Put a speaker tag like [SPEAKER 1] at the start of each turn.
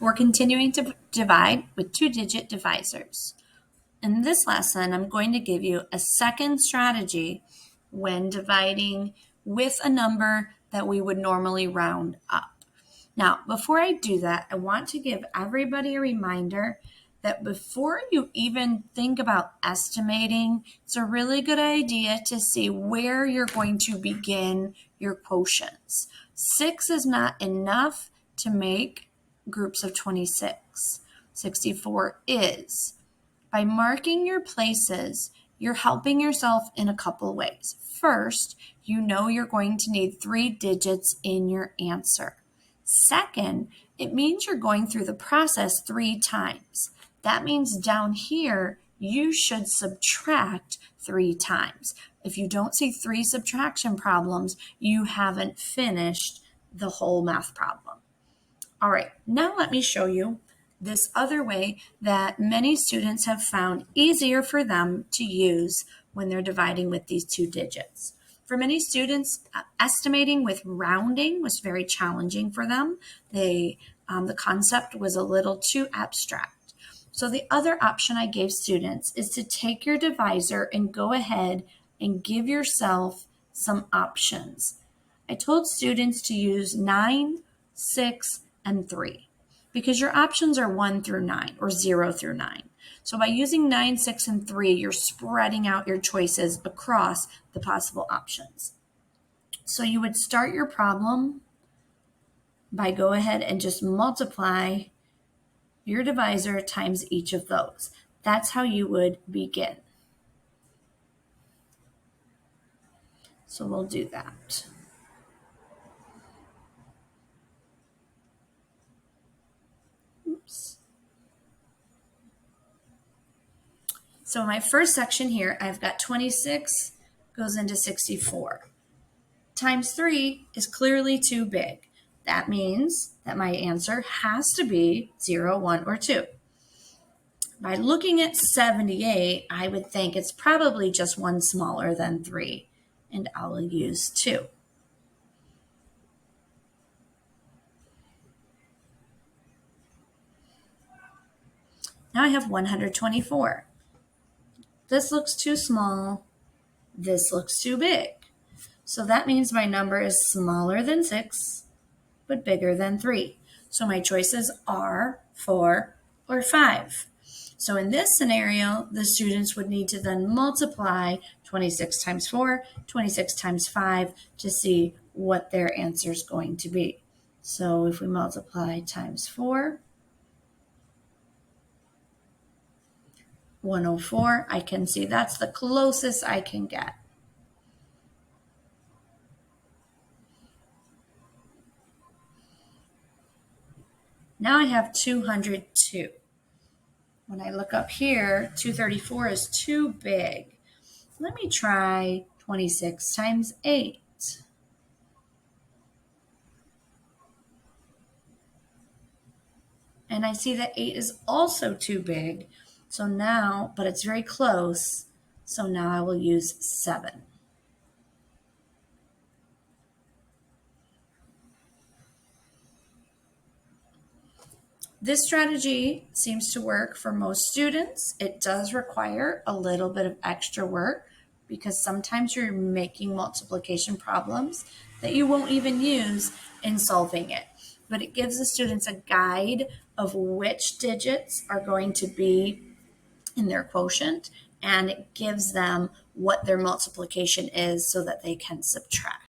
[SPEAKER 1] We're continuing to divide with two-digit divisors. In this lesson, I'm going to give you a second strategy when dividing with a number that we would normally round up. Now, before I do that, I want to give everybody a reminder that before you even think about estimating, it's a really good idea to see where you're going to begin your quotients. 6 is not enough to make groups of 26. 64 is. By marking your places, you're helping yourself in a couple ways. First, you know you're going to need 3 digits in your answer. Second, it means you're going through the process 3 times. That means down here, you should subtract 3 times. If you don't see 3 subtraction problems, you haven't finished the whole math problem. All right, now let me show you this other way that many students have found easier for them to use when they're dividing with these 2 digits. For many students, estimating with rounding was very challenging for them. The concept was a little too abstract. So the other option I gave students is to take your divisor and go ahead and give yourself some options. I told students to use 9, 6, and 3 because your options are 1 through 9 or 0 through 9. So by using 9, 6, and 3, you're spreading out your choices across the possible options. So you would start your problem by go ahead and just multiply your divisor times each of those. That's how you would begin. So we'll do that. Oops. So my first section here, I've got 26 goes into 64. Times 3 is clearly too big. That means that my answer has to be 0, 1, or 2. By looking at 78, I would think it's probably just one smaller than 3, and I'll use 2. Now I have 124. This looks too small. This looks too big. So that means my number is smaller than 6, but bigger than 3. So my choices are 4 or 5. So in this scenario, the students would need to then multiply 26 times 4, 26 times 5 to see what their answer is going to be. So if we multiply times 4, 104, I can see that's the closest I can get. Now I have 202. When I look up here, 234 is too big. Let me try 26 times 8. And I see that 8 is also too big. So now, but it's very close. So now I will use 7. This strategy seems to work for most students. It does require a little bit of extra work because sometimes you're making multiplication problems that you won't even use in solving it. But it gives the students a guide of which digits are going to be in their quotient, and it gives them what their multiplication is so that they can subtract.